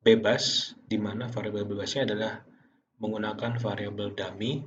bebas, di mana variabel bebasnya adalah menggunakan variabel dummy.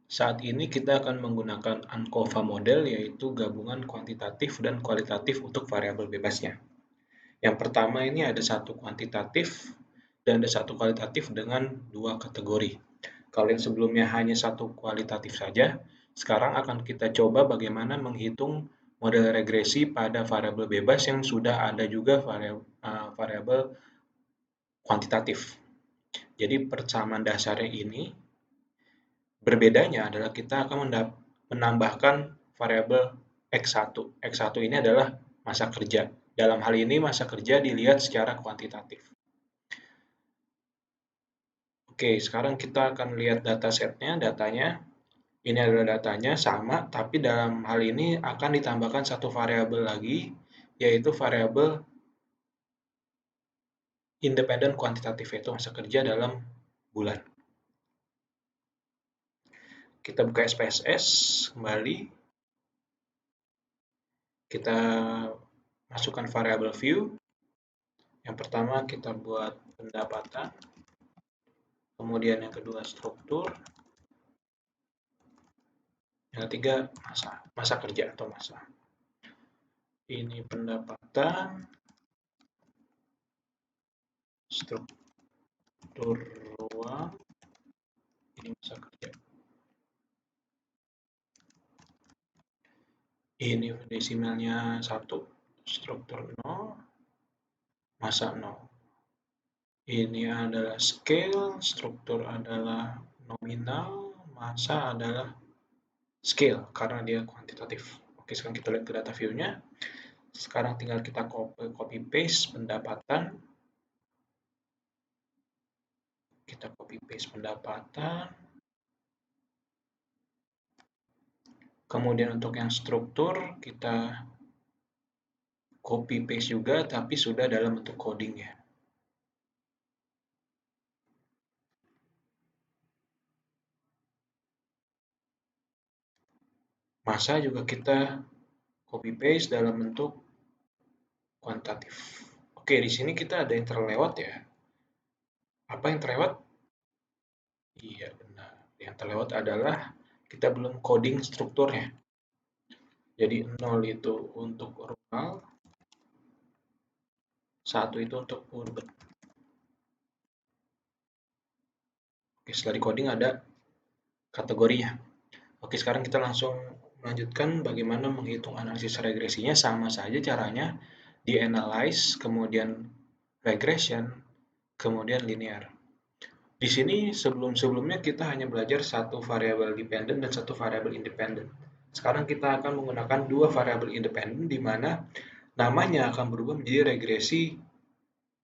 Saat ini kita akan menggunakan ANCOVA model, yaitu gabungan kuantitatif dan kualitatif untuk variabel bebasnya. Yang pertama ini ada satu kuantitatif dan ada satu kualitatif dengan dua kategori. Kalau yang sebelumnya hanya satu kualitatif saja, sekarang akan kita coba bagaimana menghitung model regresi pada variabel bebas yang sudah ada juga variabel kuantitatif. Jadi persamaan dasarnya ini berbedanya adalah kita akan menambahkan variabel X1. X1 ini adalah masa kerja. Dalam hal ini masa kerja dilihat secara kuantitatif. Oke, sekarang kita akan lihat datasetnya, datanya. Ini adalah datanya sama, tapi dalam hal ini akan ditambahkan satu variabel lagi, yaitu variabel independen kuantitatif, yaitu masa kerja dalam bulan. Kita buka SPSS kembali. Kita masukkan variabel view. Yang pertama kita buat pendapatan. Kemudian yang kedua struktur. Yang ketiga masa kerja atau masa. Ini pendapatan, struktur ruang, ini masa kerja. Ini desimalnya 1, struktur 0, masa 0. Ini adalah scale, struktur adalah nominal, masa adalah scale karena dia kuantitatif. Oke, sekarang kita lihat ke data view-nya. Sekarang tinggal kita copy paste pendapatan. Kita copy paste pendapatan. Kemudian untuk yang struktur kita copy paste juga tapi sudah dalam bentuk coding ya. Masa juga kita copy paste dalam bentuk kuantitatif. Oke, di sini kita ada yang terlewat ya. Apa yang terlewat? Iya, benar. Yang terlewat adalah kita belum coding strukturnya. Jadi 0 itu untuk rural, 1 itu untuk urban. Oke, setelah di coding ada kategorinya. Oke, sekarang kita langsung melanjutkan bagaimana menghitung analisis regresinya. Sama saja caranya, di analyze, kemudian regression, kemudian linear. Di sini sebelumnya kita hanya belajar satu variabel dependent dan satu variabel independent. Sekarang kita akan menggunakan dua variabel independent di mana namanya akan berubah menjadi regresi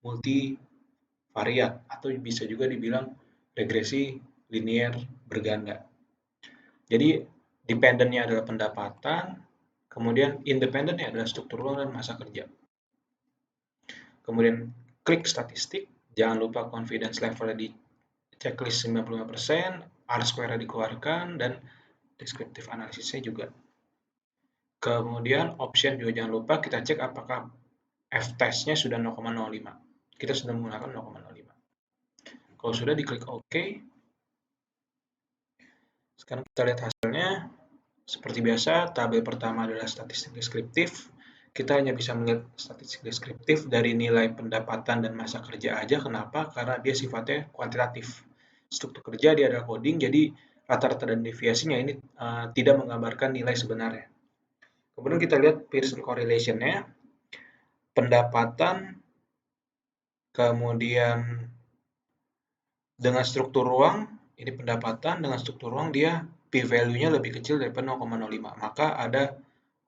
multivariat atau bisa juga dibilang regresi linear berganda. Jadi dependennya adalah pendapatan, kemudian independennya adalah struktur ruang dan masa kerja. Kemudian klik statistik, jangan lupa confidence level di checklist 95%, R-square dikeluarkan, dan descriptive analisisnya juga. Kemudian option juga jangan lupa kita cek apakah F-testnya sudah 0,05. Kita sudah menggunakan 0,05. Kalau sudah diklik OK. Sekarang kita lihat hasilnya. Seperti biasa, tabel pertama adalah statistik deskriptif. Kita hanya bisa melihat statistik deskriptif dari nilai pendapatan dan masa kerja aja. Kenapa? Karena dia sifatnya kuantitatif. Struktur kerja dia adalah coding, jadi rata-rata dan deviasinya ini tidak menggambarkan nilai sebenarnya. Kemudian kita lihat Pearson correlation-nya. Pendapatan, kemudian dengan struktur ruang, ini pendapatan dengan struktur ruang dia p-value-nya lebih kecil daripada 0,05. Maka ada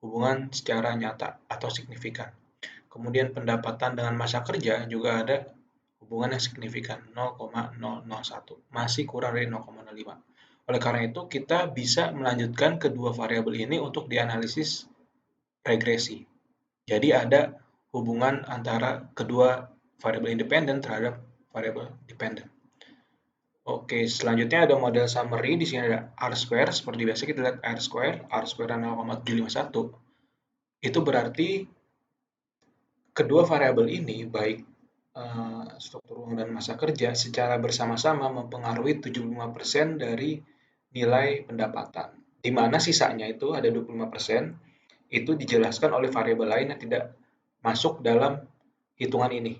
hubungan secara nyata atau signifikan. Kemudian pendapatan dengan masa kerja juga ada hubungan yang signifikan 0,001. Masih kurang dari 0,05. Oleh karena itu kita bisa melanjutkan kedua variabel ini untuk dianalisis regresi. Jadi ada hubungan antara kedua variabel independen terhadap variabel dependent. Oke, selanjutnya ada model summary. Di sini ada R-square. Seperti biasa kita lihat R-square 0,751. Itu berarti kedua variabel ini, baik struktur uang dan masa kerja secara bersama-sama mempengaruhi 75% dari nilai pendapatan. Di mana sisanya itu ada 25% itu dijelaskan oleh variabel lain yang tidak masuk dalam hitungan ini.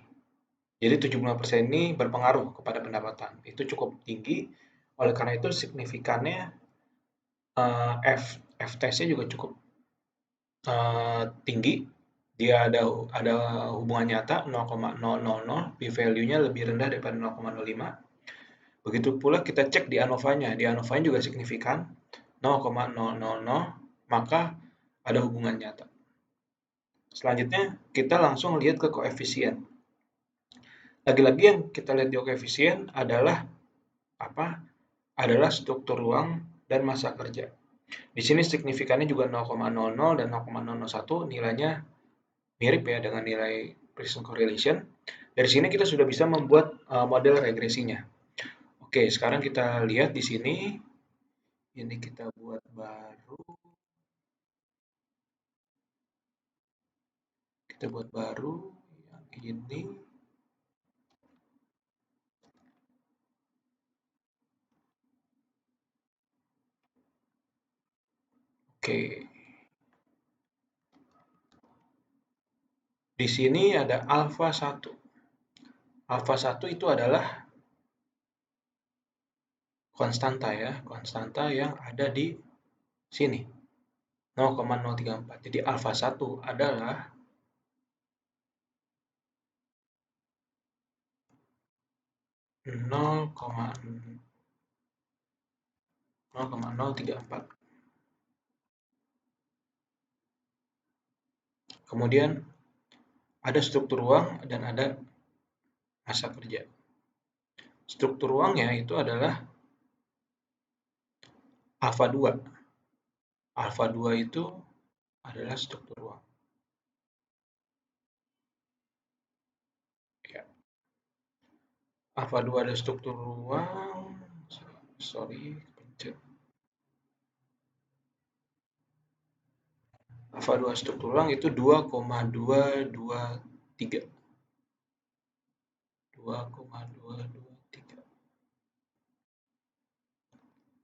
Jadi 75% ini berpengaruh kepada pendapatan. Itu cukup tinggi, oleh karena itu signifikannya F-test-nya juga cukup tinggi. Dia ada hubungan nyata 0,000, p-value-nya lebih rendah daripada 0,05. Begitu pula kita cek di ANOVA-nya. Di ANOVA-nya juga signifikan 0,000, maka ada hubungan nyata. Selanjutnya kita langsung lihat ke koefisien. Lagi-lagi yang kita lihat di koefisien adalah apa? Adalah struktur ruang dan masa kerja. Di sini signifikannya juga 0,00 dan 0,001, nilainya mirip ya dengan nilai Pearson correlation. Dari sini kita sudah bisa membuat model regresinya. Oke, sekarang kita lihat di sini. Ini kita buat baru. Kita buat baru yang ini. Oke. Di sini ada alfa 1. Alfa 1 itu adalah konstanta ya, konstanta yang ada di sini. 0,034. Jadi alfa 1 adalah 0,034. Kemudian ada struktur ruang dan ada masa kerja. Struktur ruangnya itu adalah alfa 2. Alfa 2 itu adalah struktur ruang. Ya. Alfa 2 adalah struktur ruang. Sorry, pencet. Alfa 2 struktur ruang itu 2,223. 2,223.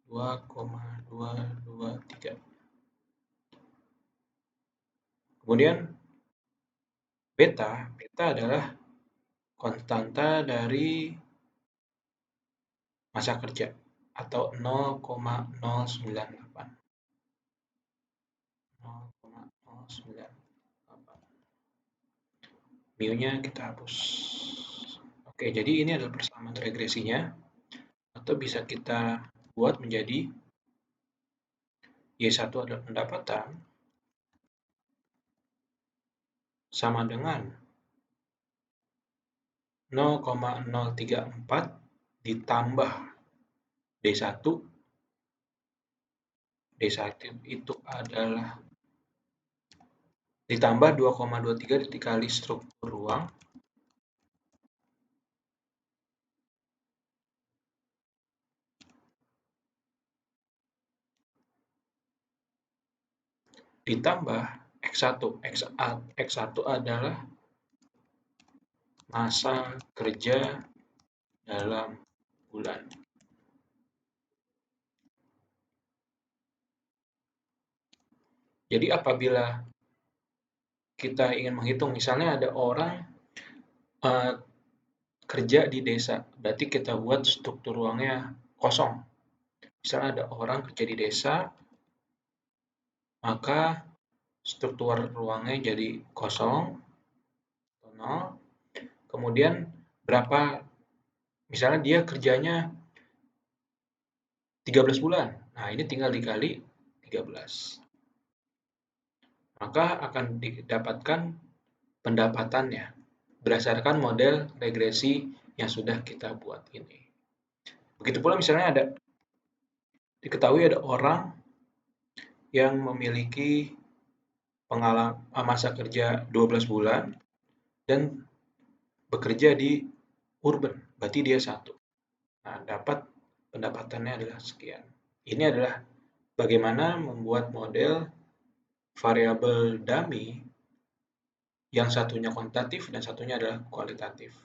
2,223. Kemudian beta adalah konstanta dari masa kerja atau 0,098. 0,098. Mu-nya kita hapus. Oke, jadi ini adalah persamaan regresinya, atau bisa kita buat menjadi Y1 adalah pendapatan sama dengan 0,034 ditambah D1. D1 itu adalah ditambah 2,23 dikali struktur ruang ditambah X1. X1 adalah masa kerja dalam bulan. Jadi apabila kita ingin menghitung, misalnya ada orang kerja di desa, berarti kita buat struktur ruangnya kosong. Misalnya ada orang kerja di desa, maka struktur ruangnya jadi kosong, 0. Kemudian berapa, misalnya dia kerjanya 13 bulan. Nah, ini tinggal dikali 13. Maka akan didapatkan pendapatannya berdasarkan model regresi yang sudah kita buat ini. Begitu pula misalnya diketahui ada orang yang memiliki masa kerja 12 bulan dan bekerja di urban, berarti dia 1. Nah, dapat pendapatannya adalah sekian. Ini adalah bagaimana membuat model variabel dummy yang satunya kuantitatif dan satunya adalah kualitatif.